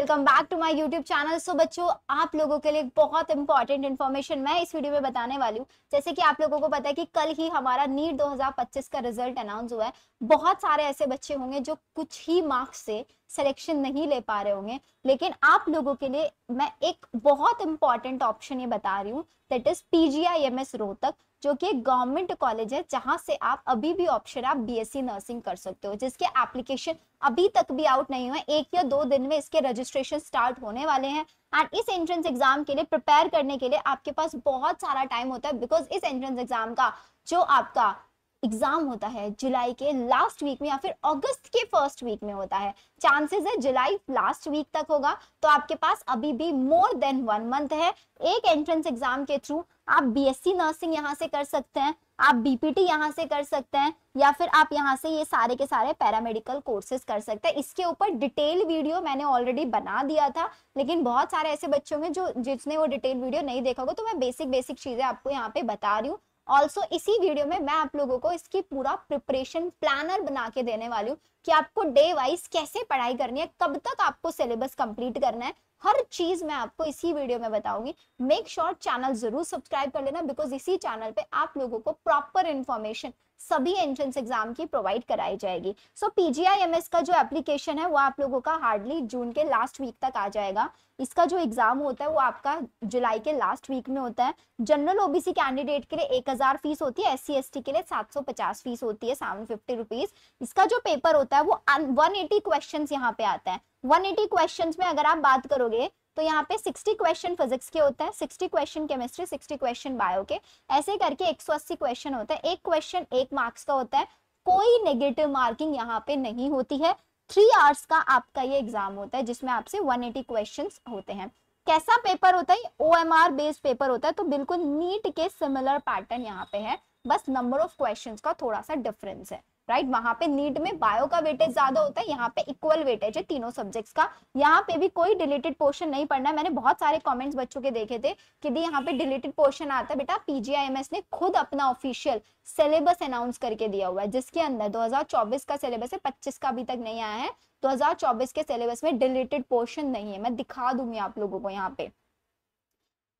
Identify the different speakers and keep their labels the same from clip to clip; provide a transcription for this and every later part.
Speaker 1: Welcome back to my YouTube channel. So बच्चों, आप लोगों के लिए बहुत इंपॉर्टेंट इन्फॉर्मेशन मैं इस वीडियो में बताने वाली हूँ। जैसे कि आप लोगों को पता है कि कल ही हमारा नीट 2025 का रिजल्ट अनाउंस हुआ है। बहुत सारे ऐसे बच्चे होंगे जो कुछ ही मार्क्स से सिलेक्शन नहीं ले पा रहे होंगे, लेकिन आप लोगों के लिए मैं एक बहुत इंपॉर्टेंट ऑप्शन ये बता रही हूँ, दैट इज PGIMS रोहतक, जो कि एक गवर्नमेंट कॉलेज है जहां से आप अभी भी ऑप्शन आप BSc नर्सिंग कर सकते हो, जिसके एप्लीकेशन अभी तक भी आउट नहीं हुए। 1 या 2 दिन में इसके रजिस्ट्रेशन स्टार्ट होने वाले हैं। एंड इस एंट्रेंस एग्जाम के लिए प्रिपेयर करने के लिए आपके पास बहुत सारा टाइम होता है, बिकॉज इस एंट्रेंस एग्जाम का जो आपका एग्जाम होता है जुलाई के लास्ट वीक में या फिर अगस्त के फर्स्ट वीक में होता है। चांसेस है जुलाई लास्ट वीक तक होगा, तो आपके पास अभी भी मोर देन 1 मंथ है। एक एंट्रेंस एग्जाम के थ्रू आप BSc नर्सिंग यहाँ से कर सकते हैं, आप BPT यहाँ से कर सकते हैं, या फिर आप यहाँ से ये सारे के सारे पैरामेडिकल कोर्सेज कर सकते हैं। इसके ऊपर डिटेल वीडियो मैंने ऑलरेडी बना दिया था, लेकिन बहुत सारे ऐसे बच्चों में जो जिसने वो डिटेल वीडियो नहीं देखा होगा, तो मैं बेसिक चीजें आपको यहाँ पे बता रही हूँ। ऑल्सो इसी वीडियो में मैं आप लोगों को इसकी पूरा प्रिपरेशन प्लानर बना के देने वाली हूँ कि आपको डे वाइज कैसे पढ़ाई करनी है, कब तक आपको सिलेबस कंप्लीट करना है, हर चीज मैं आपको इसी वीडियो में बताऊंगी। मेक श्योर चैनल जरूर सब्सक्राइब कर लेना, बिकॉज इसी चैनल पे आप लोगों को प्रॉपर इंफॉर्मेशन सभी एंट्रेंस एग्जाम की प्रोवाइड कराई जाएगी। सो PGIMS का जो एप्लीकेशन है वो आप लोगों का हार्डली जून के लास्ट वीक तक आ जाएगा। इसका जो एग्जाम होता है वो आपका जुलाई के लास्ट वीक में होता है। जनरल OBC कैंडिडेट के लिए 1000 फीस होती है, SC ST के लिए 750 फीस होती है, 750 रुपीज। इसका जो पेपर होता है वो 180 क्वेश्चन यहाँ पे आता है। 180 क्वेश्चंस में अगर आप बात करोगे तो यहाँ पे 60 क्वेश्चन फिजिक्स के होते हैं, 60 क्वेश्चन केमिस्ट्री, 60 क्वेश्चन बायो के, ऐसे करके 180 क्वेश्चन होते हैं। एक क्वेश्चन 1 मार्क्स का होता है, कोई नेगेटिव मार्किंग यहाँ पे नहीं होती है। 3 आवर्स का आपका ये एग्जाम होता है जिसमें आपसे 180 क्वेश्चंस होते हैं। कैसा पेपर होता है? OMR बेस्ड पेपर होता है, तो बिल्कुल नीट के सिमिलर पैटर्न यहाँ पे है, बस नंबर ऑफ क्वेश्चंस का थोड़ा सा डिफरेंस है। राइट, वहां पे नीट में बायो का वेटेज ज्यादा होता है, यहाँ पे इक्वल वेटेज है तीनों सब्जेक्ट्स का। यहाँ पे भी कोई डिलीटेड पोर्शन नहीं पढ़ना है। मैंने बहुत सारे कमेंट्स बच्चों के देखे थे कि दी यहाँ पे डिलीटेड पोर्शन आता है। बेटा, PGIMS ने खुद अपना ऑफिशियल सिलेबस अनाउंस करके दिया हुआ है, जिसके अंदर 2024 का सिलेबस है, 25 का अभी तक नहीं आया है। 2024 के सिलेबस में डिलीटेड पोर्शन नहीं है, मैं दिखा दूंगी आप लोगों को यहाँ पे।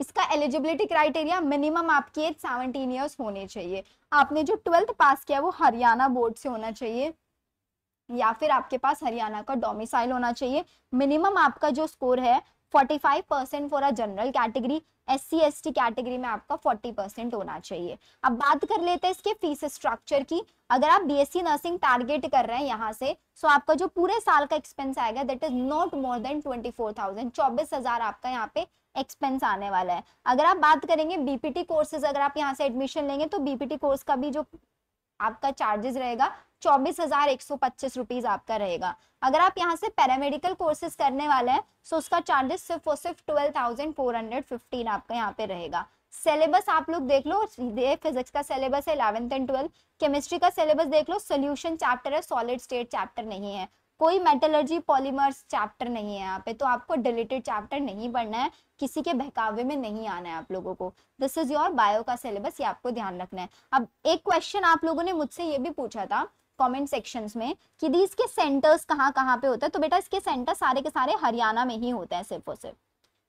Speaker 1: इसका एलिजिबिलिटी क्राइटेरिया मिनिमम आपकी एज 17 ईयर्स होने चाहिए। आपने जो 12th पास किया वो हरियाणा बोर्ड से होना चाहिए, या फिर आपके पास हरियाणा का डोमिसाइल होना चाहिए। मिनिमम आपका जो स्कोर है 45% for a general category, SC ST category में आपका 40% होना चाहिए। अब बात कर लेते हैं इसके फीस स्ट्रक्चर की। अगर आप BSc नर्सिंग टारगेट कर रहे हैं यहाँ से, सो आपका जो पूरे साल का एक्सपेंस आएगा that is not more than 24,000, 24,000 आपका यहाँ पे एक्सपेंस आने वाला है। अगर आप बात करेंगे BPT कोर्सेज, अगर आप यहाँ से एडमिशन लेंगे तो BPT कोर्स का भी जो आपका चार्जेस रहेगा 24,125 रुपीज आपका रहेगा। अगर आप यहाँ से पैरामेडिकल कोर्सेज करने वाले हैं तो उसका चार्जेस सिर्फ और सिर्फ 12,415 आपका यहाँ पे रहेगा। सिलेबस आप लोग देख लो, फिजिक्स का सिलेबस है 11th एंड 12th, केमिस्ट्री का सिलेबस देख लो, सोल्यूशन चैप्टर है, सॉलिड स्टेट चैप्टर नहीं है, कोई मेटलर्जी पॉलीमर्स चैप्टर नहीं है यहाँ पे, तो आपको डिलीटेड चैप्टर नहीं पढ़ना है, किसी के बहकावे में नहीं आना है आप लोगों को। दिस इज योर बायो का सिलेबस, ये आपको ध्यान रखना है। अब एक क्वेश्चन आप लोगों ने मुझसे ये भी पूछा था कमेंट सेक्शंस में कि दी इसके सेंटर्स कहाँ कहाँ पे होता है, तो बेटा इसके सेंटर सारे के सारे हरियाणा में ही होते हैं, सिर्फ और सिर्फ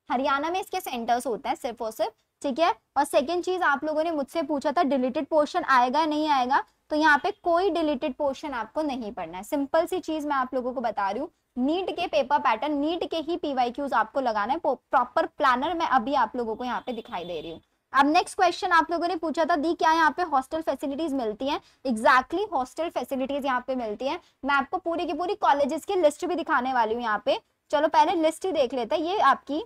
Speaker 1: हरियाणा में इसके सेंटर्स होते हैं सिर्फ और सिर्फ, ठीक है। और सेकंड चीज आप लोगों ने मुझसे पूछा था डिलीटेड पोर्शन आएगा नहीं आएगा, तो यहाँ पे कोई डिलीटेड पोर्शन आपको नहीं पढ़ना है। सिंपल सी चीज मैं आप लोगों को बता रही हूँ, नीट के पेपर पैटर्न, नीट के ही PYQs आपको लगाना है, प्रॉपर प्लानर मैं अभी आप लोगों को यहाँ पे दिखाई दे रही हूँ। अब नेक्स्ट क्वेश्चन आप लोगों ने पूछा था दी क्या यहाँ पे हॉस्टल फैसिलिटीज मिलती हैं? एग्जैक्टली हॉस्टल फैसिलिटीज यहाँ पे मिलती हैं। मैं आपको पूरी की पूरी कॉलेजेस की लिस्ट भी दिखाने वाली हूँ यहाँ पे। चलो पहले लिस्ट ही देख लेते हैं। ये आपकी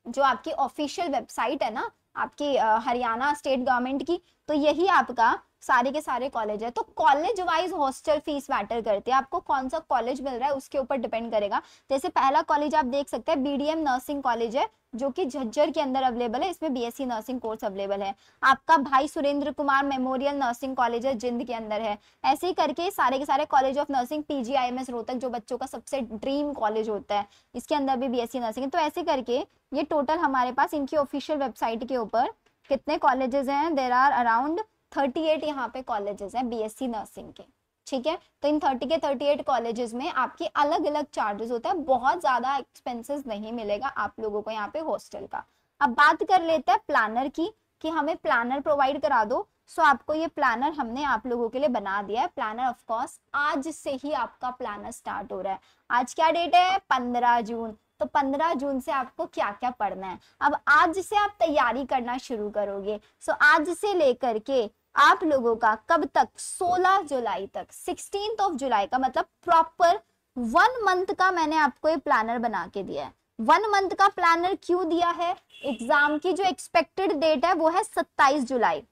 Speaker 1: जो आपकी ऑफिशियल वेबसाइट है ना आपकी हरियाणा स्टेट गवर्नमेंट की, तो यही आपका सारे के सारे कॉलेज है। तो college wise hostel fees matter करती है, आपको कौन सा कॉलेज मिल रहा है उसके ऊपर डिपेंड करेगा। जैसे पहला कॉलेज आप देख सकते हैं BDM नर्सिंग कॉलेज है, जो कि झज्जर के अंदर अवेलेबल है, इसमें BSc नर्सिंग कोर्स अवेलेबल है। आपका भाई Surendra Kumar memorial nursing college है, जिंद के अंदर है। ऐसे ही करके सारे के सारे college of nursing, PGIMS Rohtak जो बच्चों का सबसे ड्रीम कॉलेज होता है, इसके अंदर भी BSc नर्सिंग है। तो ऐसे करके ये टोटल हमारे पास इनकी ऑफिशियल वेबसाइट के ऊपर कितने कॉलेजेस हैं, देयर आर अराउंड 38 यहाँ पे कॉलेजेस हैं BSc नर्सिंग के। ठीक है। तो इन 30 के 38 कॉलेजेस में आपकी अलग अलग चार्जेस होता है, बहुत ज्यादा एक्सपेंसेस नहीं मिलेगा आप लोगों को यहाँ पे हॉस्टल का। अब बात कर लेते हैं प्लानर की, कि हमें प्लानर प्रोवाइड करा दो। सो आपको ये प्लानर हमने आप लोगों के लिए बना दिया है। प्लानर ऑफ कोर्स आज से ही आपका प्लानर स्टार्ट हो रहा है। आज क्या डेट है? 15 जून। तो 15 जून से आपको क्या क्या पढ़ना है, अब आज से आप तैयारी करना शुरू करोगे। सो आज से लेकर के आप लोगों का कब तक? 16 जुलाई तक, 16 जुलाई का मतलब प्रॉपर 1 मंथ का मैंने आपको ये प्लानर बना के दिया है। 1 मंथ का प्लानर क्यों दिया है? एग्जाम की जो एक्सपेक्टेड डेट है वो है 27 जुलाई।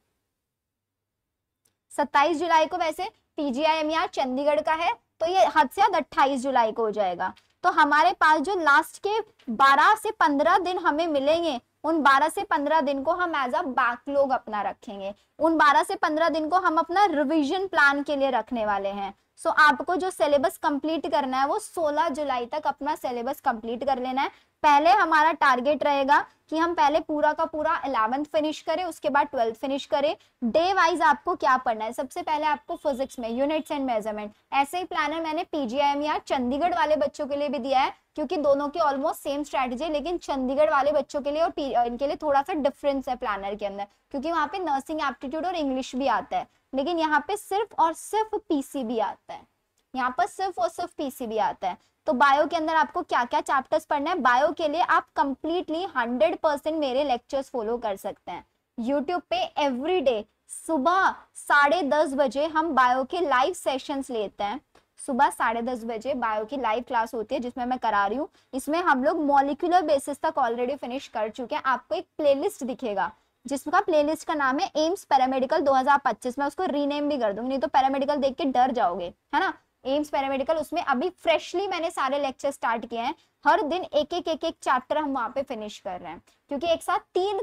Speaker 1: 27 जुलाई को वैसे PGIMER चंडीगढ़ का है, तो ये हद से हद 28 जुलाई को हो जाएगा। तो हमारे पास जो लास्ट के 12 से 15 दिन हमें मिलेंगे, उन 12 से 15 दिन को हम एज अ बैकलॉग अपना रखेंगे। उन 12 से 15 दिन को हम अपना रिवीजन प्लान के लिए रखने वाले हैं। सो आपको जो सिलेबस कंप्लीट करना है वो 16 जुलाई तक अपना सिलेबस कंप्लीट कर लेना है। पहले हमारा टारगेट रहेगा कि हम पहले पूरा का पूरा 11th फिनिश करें, उसके बाद 12th फिनिश करें। डे वाइज आपको क्या पढ़ना है? सबसे पहले आपको फिजिक्स में यूनिट्स एंड मेजरमेंट, ऐसे ही प्लानर मैंने PGIMER चंडीगढ़ वाले बच्चों के लिए भी दिया है, क्योंकि दोनों की ऑलमोस्ट सेम स्ट्रेटजी है, लेकिन चंडीगढ़ वाले बच्चों के लिए और इनके लिए थोड़ा सा डिफरेंस है प्लानर के अंदर, क्योंकि वहां पे नर्सिंग एप्टीट्यूड और इंग्लिश भी आता है, लेकिन यहाँ पे सिर्फ और सिर्फ PCB आता है। यहाँ पर सिर्फ और सिर्फ PCB आता है। तो बायो के अंदर आपको क्या क्या चैप्टर्स पढ़ना है? बायो के लिए आप कंप्लीटली 100% मेरे लेक्चर्स फॉलो कर सकते हैं यूट्यूब पे। एवरीडे सुबह 10:30 बजे हम बायो के लाइव सेशंस लेते हैं। सुबह 10:30 बजे बायो की लाइव क्लास होती है, जिसमें मैं करा रही हूँ। इसमें हम लोग मॉलिक्यूलर बेसिस तक ऑलरेडी फिनिश कर चुके हैं। आपको एक प्लेलिस्ट दिखेगा, जिसका प्लेलिस्ट का नाम है एम्स पैरामेडिकल 2025। मैं उसको रीनेम भी कर दूंगी, नहीं तो पैरामेडिकल देख के डर जाओगे, है ना। एम्स पैरामेडिकल, उसमें अभी फ्रेशली मैंने सारे लेक्चर स्टार्ट किए हैं। हर दिन एक एक चैप्टर हम वहां पे फिनिश कर रहे हैं, क्योंकि एक साथ 3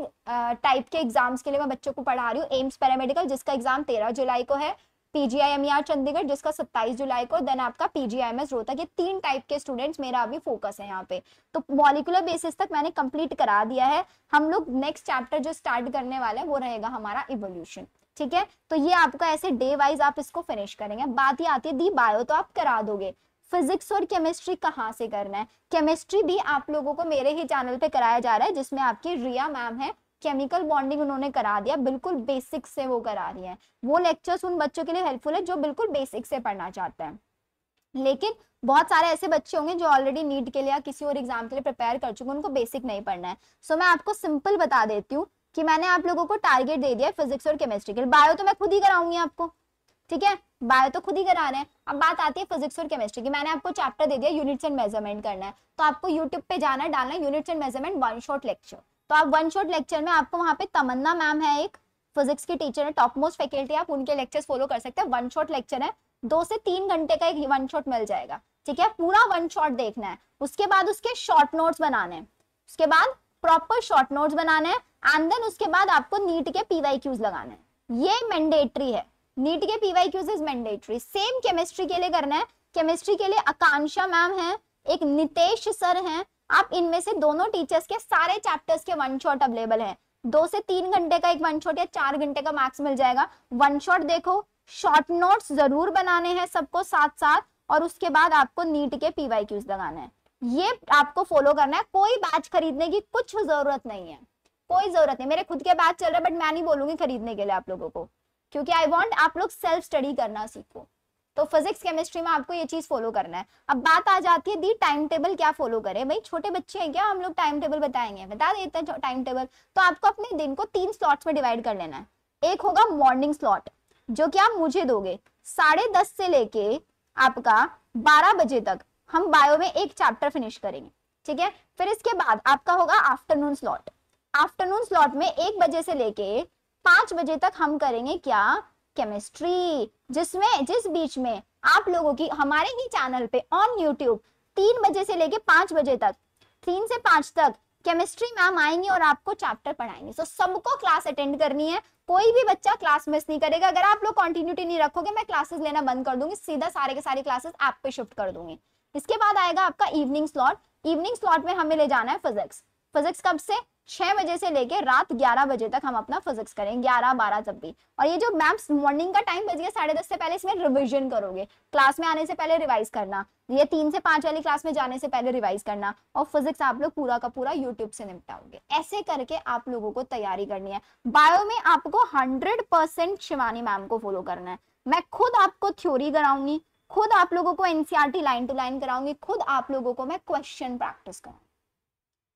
Speaker 1: टाइप के एग्जाम्स के लिए मैं बच्चों को पढ़ा रही हूँ। एम्स पैरामेडिकल जिसका एग्जाम 13 जुलाई को है, PGIMER चंडीगढ़ जिसका 27 जुलाई को, देन आपका PGIMS रोहतक। ये 3 टाइप के स्टूडेंट्स मेरा अभी फोकस है यहाँ पे। तो मॉलिक्यूलर बेसिस तक मैंने कंप्लीट करा दिया है। हम लोग नेक्स्ट चैप्टर जो स्टार्ट करने वाले हैं वो रहेगा हमारा इवोल्यूशन, ठीक है। तो ये आपका ऐसे डे वाइज आप इसको फिनिश करेंगे। बात ही आती है दी बायो, तो आप करा दोगे। फिजिक्स और केमिस्ट्री कहाँ से करना है? केमिस्ट्री भी आप लोगों को मेरे ही चैनल पे कराया जा रहा है, जिसमें आपकी रिया मैम है, केमिकल बॉन्डिंग उन्होंने करा दिया, बिल्कुल बेसिक से वो करा रही है। वो लेक्चर्स उन बच्चों के लिए हेल्पफुल है जो बिल्कुल बेसिक से पढ़ना चाहते हैं। लेकिन बहुत सारे ऐसे बच्चे होंगे जो ऑलरेडी नीट के लिए या किसी और एग्जाम के लिए प्रिपेयर कर चुके हैं, उनको बेसिक नहीं पढ़ना है। सो मैं आपको सिंपल बता देती हूँ कि मैंने आप लोगों को टारगेट दे दिया फिजिक्स और केमिस्ट्री के लिए। बायो तो मैं खुद ही कराऊंगी आपको, ठीक है, बायो तो खुद ही करा रहे हैं। अब बात आती है फिजिक्स और केमिस्ट्री की। मैंने आपको चैप्टर दे दिया यूनिट्स एंड मेजरमेंट करना है, तो आपको यूट्यूब पे जाना है, डालना units and measurement 1 shot lecture. तो आप 1 शॉट लेक्चर में आपको वहां पे तमन्ना मैम है, एक फिजिक्स की टीचर है, टॉप मोस्ट फैकल्टी, आप उनके लेक्चर्स फॉलो कर सकते हैं। 1 शॉट लेक्चर है, 2 से 3 घंटे का एक 1 शॉट मिल जाएगा, ठीक है। पूरा 1 शॉट देखना है, उसके बाद उसके शॉर्ट नोट्स बनाने हैं, उसके बाद प्रॉपर शॉर्ट नोट्स बनाने हैं, एंड देन उसके बाद आपको नीट के PYQs लगाने हैं। ये मैंडेटरी है, नीट के PYQs is mandatory. Same chemistry के लिए करना है। केमिस्ट्री के लिए आकांक्षा मैम है, एक नितेश सर हैं। आप इनमें से दोनों टीचर्स के सारे चैप्टर्स के 1 शॉट अवेलेबल है। 2 से 3 घंटे का एक 1 शॉट या 4 घंटे का मैक्स मिल जाएगा। 1 शॉट देखो, शॉर्ट नोट्स जरूर बनाने हैं सबको साथ साथ, और उसके बाद आपको नीट के PYQs लगाना है। ये आपको फॉलो करना है। कोई बैच खरीदने की कुछ जरूरत नहीं है, कोई जरूरत नहीं। मेरे खुद के बैच चल रहे हैं, बट मैं नहीं बोलूंगी खरीदने के लिए आप लोगों को, क्योंकि आई वांट आप लोग सेल्फ स्टडी करना सीखो। तो फिजिक्स केमिस्ट्री में आपको ये चीज फॉलो करना है। अब बात आ जाती है दी टाइम टेबल क्या फॉलो करें। भाई छोटे बच्चे हैं क्या, हम लोग टाइम टेबल बताएंगे, बता देते हैं टाइम टेबल। तो आपको अपने दिन को 3 स्लॉट्स में डिवाइड कर लेना है। एक होगा मॉर्निंग स्लॉट, जो कि आप मुझे दोगे 10:30 से लेके आपका 12 बजे तक हम बायो में एक चैप्टर फिनिश करेंगे, ठीक है। फिर इसके बाद आपका होगा आफ्टरनून स्लॉट। आफ्टरनून स्लॉट में 1 बजे से लेके 5 बजे तक हम करेंगे क्या, केमिस्ट्री, जिस बीच में आप लोगों की हमारे ही चैनल पे ऑन यूट्यूब 3 बजे से लेके 5 बजे तक, 3 से 5 तक केमिस्ट्री मैम आएंगी और आपको चैप्टर पढ़ाएंगे। तो सबको क्लास अटेंड करनी है, कोई भी बच्चा क्लास मिस नहीं करेगा। अगर आप लोग कंटिन्यूटी नहीं रखोगे, मैं क्लासेस लेना बंद कर दूंगी, सीधा सारे के सारे क्लासेस ऐप पे शिफ्ट कर दूंगी। इसके बाद आएगा आपका इवनिंग स्लॉट। इवनिंग स्लॉट में हमें ले जाना है फिजिक्स। फिजिक्स कब से? 6 बजे से लेके रात 11 बजे तक हम अपना फिजिक्स करेंगे, 11-12 जब भी। और ये जो मैम मॉर्निंग का टाइम बच गया 10:30 से पहले, इसमें रिविजन करोगे, क्लास में आने से पहले रिवाइज करना, ये 3 से 5 वाली क्लास में जाने से पहले रिवाइज करना, और फिजिक्स आप लोग पूरा का पूरा यूट्यूब से निपटाओगे। ऐसे करके आप लोगों को तैयारी करनी है। बायो में आपको 100% शिवानी मैम को फॉलो करना है। मैं खुद आपको थ्योरी कराऊंगी, खुद आप लोगों को एनसीईआरटी लाइन टू लाइन कराऊंगी, खुद आप लोगों को मैं क्वेश्चन प्रैक्टिस कराऊंगी।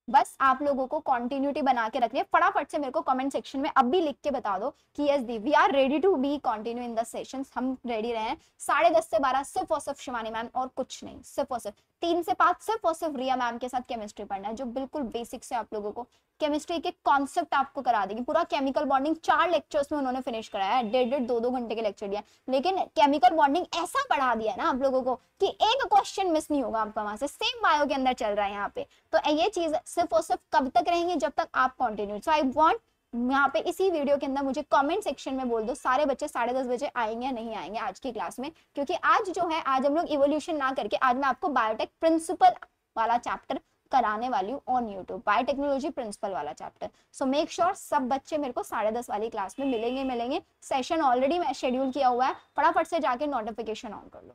Speaker 1: बस आप लोगों को कंटिन्यूटी बना के रखनी है। फटाफट से मेरे को कमेंट सेक्शन में अब भी लिख के बता दो कि yes the we are ready to be continue in the sessions. हम रेडी रहे हैं 10:30 से 12 सिर्फ और सिर्फ शिवानी मैम और कुछ नहीं, सिर्फ और सिर्फ 3 से 5 सिर्फ और सिर्फ रिया मैम के साथ केमिस्ट्री पढ़ना है, जो बिल्कुल बेसिक से आप लोगों को केमिस्ट्री के कॉन्सेप्ट आपको करा देगी। पूरा केमिकल बॉन्डिंग 4 लेक्चर्स में उन्होंने फिनिश कराया है, 1.5 2 घंटे के लेक्चर दिया, लेकिन केमिकल बॉन्डिंग ऐसा पढ़ा दिया है ना आप लोगों को कि एक क्वेश्चन मिस नहीं होगा आपका वहां से। सेम बायो के अंदर चल रहा है यहाँ पे। तो ये चीज सिर्फ और सिर्फ कब तक रहेंगे, जब तक आप कंटिन्यू। सो आई वांट यहाँ पे इसी वीडियो के अंदर मुझे कमेंट सेक्शन में बोल दो सारे बच्चे 10:30 बजे आएंगे या नहीं आएंगे आज की क्लास में, क्योंकि आज जो है, आज हम लोग इवोल्यूशन ना करके आज मैं आपको बायोटेक प्रिंसिपल वाला चैप्टर कराने वाली हूँ ऑन यूट्यूब, बायोटेक्नोलॉजी प्रिंसिपल वाला चैप्टर। सो मेक श्योर सब बच्चे मेरे को 10:30 वाली क्लास में मिलेंगे। सेशन ऑलरेडी मैं शेड्यूल किया हुआ है, फटाफट से जाके नोटिफिकेशन ऑन कर लो,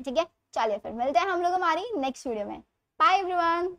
Speaker 1: ठीक है। चलिए फिर मिलते हैं हम लोग हमारी नेक्स्ट वीडियो में। Bye everyone.